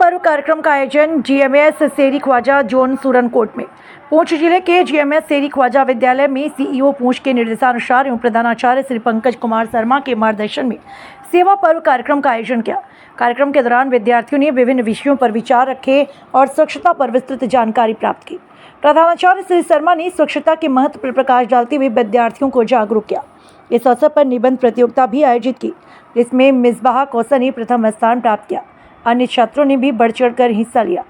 पर्व कार्यक्रम का आयोजन जीएमएस सेरी ख्वाजा जोन सूरनकोट में। पूंछ जिले के जीएमएस सेरी ख्वाजा विद्यालय में सीईओ पूंछ के निर्देशानुसार एवं प्रधानाचार्य श्री पंकज कुमार शर्मा के मार्गदर्शन में सेवा पर्व कार्यक्रम का आयोजन किया। कार्यक्रम के दौरान विद्यार्थियों ने विभिन्न विषयों पर विचार रखे और स्वच्छता पर विस्तृत जानकारी प्राप्त की। प्रधानाचार्य श्री शर्मा ने स्वच्छता के महत्व पर प्रकाश डालते हुए विद्यार्थियों को जागरूक किया। इस अवसर पर निबंध प्रतियोगिता भी आयोजित की, जिसमें मिसबाह कौसर ने प्रथम स्थान प्राप्त किया। अन्य छात्रों ने भी बढ़ चढ़कर हिस्सा लिया,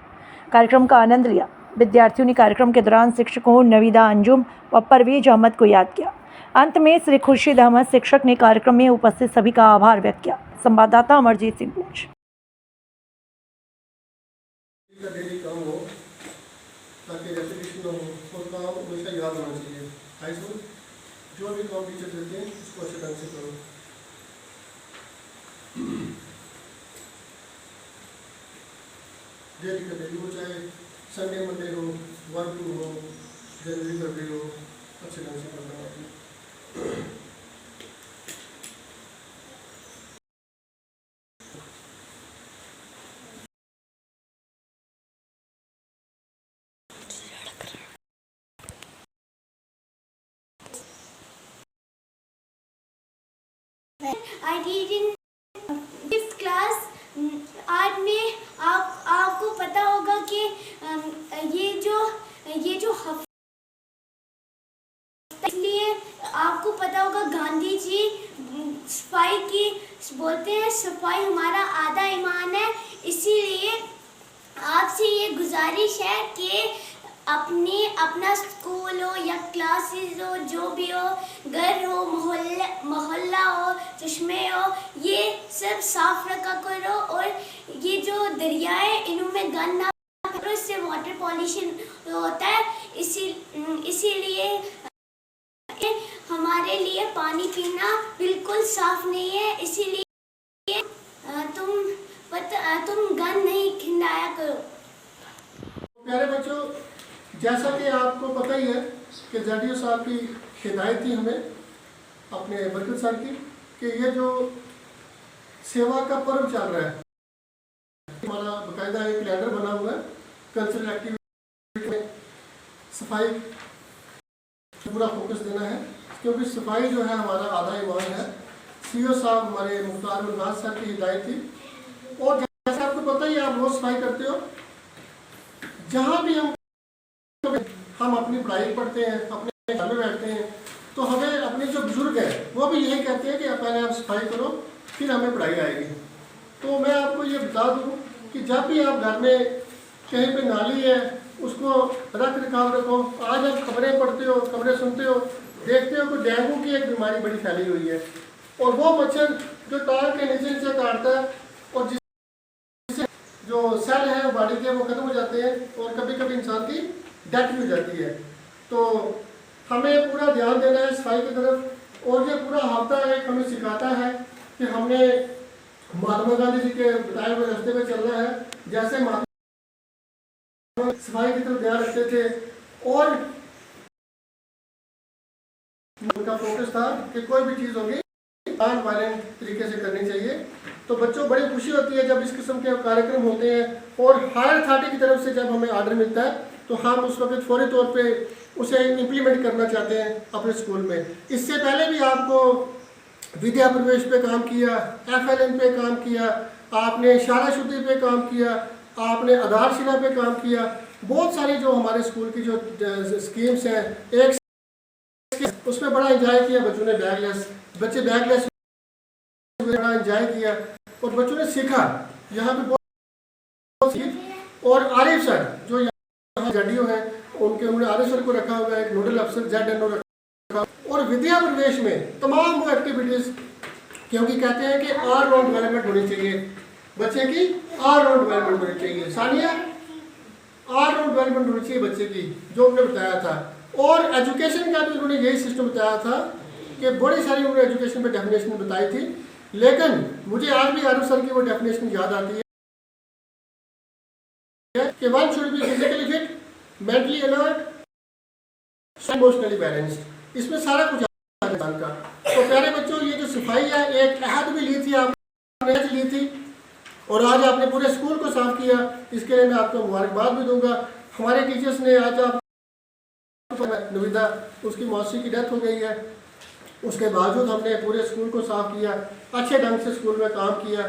कार्यक्रम का आनंद लिया। विद्यार्थियों ने कार्यक्रम के दौरान शिक्षकों नवीदा अंजुम व परवेज अहमद को याद किया। अंत में श्री खुर्शीद अहमद शिक्षक ने कार्यक्रम में उपस्थित सभी का आभार व्यक्त किया। संवाददाता अमरजीत सिंह पूंछ। जो भी काम टीचर देते हैं उसको अच्छे ढंग से करो। डेली का डेली हो, चाहे संडे मंडे हो, 1 2 हो, जनवरी फरवरी हो, अच्छे ढंग से करना है। I did in 5th class। आज में आपको पता होगा कि ये जो हफ्ता, इसलिए आपको पता होगा गांधी जी सफाई की बोलते हैं, सफाई हमारा आधा ईमान है। इसीलिए आपसे ये गुजारिश है कि अपना स्कूल हो या क्लासेस हो, जो भी हो, घर हो, मोहल्ला हो, चश्मे हो, ये सब साफ रखा करो। और ये जो दरियाएं, इनमें गंद ना करो, इससे वाटर पॉल्यूशन होता है। इसीलिए हमारे लिए पानी पीना बिल्कुल साफ नहीं है। इसीलिए तुम गंद नहीं खिंडाया करो। प्यारे बच्चों, जैसा कि आपको पता ही है कि जडियो साहब की हिदायत थी हमें, अपने बरकत साहब की, कि ये जो सेवा का पर्व चल रहा है, हमारा बाकायदा एक कैलेंडर बना हुआ है। कल्चरल एक्टिविटी में सफाई पूरा फोकस देना है, क्योंकि सफाई जो है हमारा आधा ईमान है। सीईओ साहब हमारे मुख्तार उल्लास साहब की हिदायत थी। और जैसे आपको पता ही है, आप रोज सफाई करते हो। जहाँ भी हम अपनी पढ़ाई पढ़ते हैं, अपने घर में बैठते हैं, तो हमें अपने जो बुजुर्ग हैं वो भी यही कहते हैं कि पहले आप सफाई करो, फिर हमें पढ़ाई आएगी। तो मैं आपको ये बता दूं कि जब भी आप घर में कहीं पे नाली है, उसको रख रखाव रखो। आज आप खबरें पढ़ते हो, खबरें सुनते हो, देखते हो कि डेंगू की एक बीमारी बड़ी फैली हुई है, और वो मच्छर जो तार के नीचे से काटता है और जिससे जो सेल है बॉडी के वो खत्म हो जाते हैं, और कभी कभी इंसान की डेथ भी हो जाती है। तो हमें पूरा ध्यान देना है सफाई की तरफ। और ये पूरा हफ्ता एक हमें सिखाता है कि हमने महात्मा गांधी जी के बताए हुए रास्ते में चलना है। जैसे महात्मा सफाई की तरफ ध्यान रखते थे, और उनका फोकस था कि कोई भी चीज़ होगी नॉन वायलेंट तरीके से करनी चाहिए। तो बच्चों, बड़ी खुशी होती है जब इस किस्म के कार्यक्रम होते हैं, और हायर अथॉरिटी की तरफ से जब हमें ऑर्डर मिलता है तो हम उस वक्त फौरी तौर पे उसे इम्प्लीमेंट करना चाहते हैं अपने स्कूल में। इससे पहले भी आपको विद्या प्रवेश पे काम किया, FLN पे काम किया, आपने शाला शुद्धि पे काम किया, आपने आधारशिला पे काम किया। बहुत सारी जो हमारे स्कूल की जो स्कीम्स हैं, एक उसमें बड़ा एंजॉय किया बच्चों ने। बच्चे बैगलेस बड़ा एंजॉय किया, और बच्चों ने सीखा यहाँ पे बहुत। और आरिफ सर जो यहाँ जडियो है, उन्होंने आरिफ सर को रखा हुआ है, एक नोडल अफसर ZNO रखा। और विद्या प्रवेश में तमाम वो एक्टिविटीज़, क्योंकि कहते हैं कि ऑल राउंड डेवलपमेंट होनी चाहिए बच्चे की, ऑल राउंड डेवलपमेंट होनी चाहिए। सानिया, ऑल राउंड डेवलपमेंट होनी चाहिए बच्चे की, जो उन्होंने बताया था। और एजुकेशन का भी उन्होंने यही सिस्टम बताया था कि बड़ी सारी उन्होंने एजुकेशन पे डेफिनेशन बताई थी, लेकिन मुझे आज भी आरिफ सर की वो डेफिनेशन याद आती है कि one should be physically fit, mentally alert, emotionally balanced. इसमें सारा कुछ है इंसान का। तो प्यारे बच्चों, ये जो सफाई है, एक अहद भी ली थी आपने ली थी और आज आपने पूरे स्कूल को साफ किया, इसके लिए मैं आपको मुबारकबाद भी दूंगा। हमारे टीचर्स ने आज आप नविदा, उसकी मौसी की डेथ हो गई है, उसके बावजूद हमने पूरे स्कूल को साफ किया, अच्छे ढंग से स्कूल में काम किया।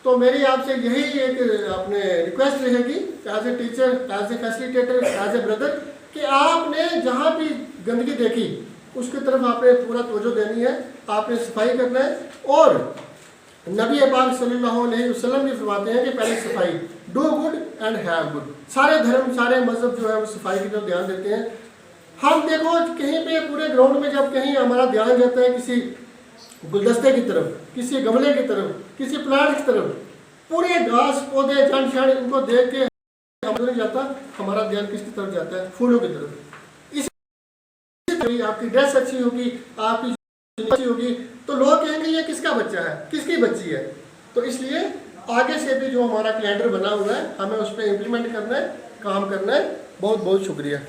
तो मेरी आपसे यही एक अपने रिक्वेस्ट रहेगी as a teacher, as a facilitator, as a brother, कि आपने जहाँ भी गंदगी देखी उसकी तरफ आपने पूरा तवज्जो देनी है, आपने सफाई करना है। और नबी पाक सल्लल्लाहु अलैहि वसल्लम भी फरमाते हैं कि पहले सफाई, do good and have good. सारे धर्म, सारे मजहब जो है वो सफाई की तरफ ध्यान देते हैं। हम देखो कहीं पे पूरे ग्राउंड में जब कहीं हमारा ध्यान जाता है किसी गुलदस्ते की तरफ, किसी गमले की तरफ, किसी प्लांट की तरफ, पूरे घास पौधे जड़ शाड़ इनको देख के हम नहीं जाता, हमारा ध्यान किसकी तरफ जाता है? फूलों की तरफ। इसी आपकी ड्रेस अच्छी होगी, आपकी अच्छी होगी, तो लोग कहेंगे ये किसका बच्चा है, किसकी बच्ची है। तो इसलिए आगे से भी जो हमारा कैलेंडर बना हुआ है हमें उस पर इम्प्लीमेंट करना है, काम करना है। बहुत बहुत शुक्रिया।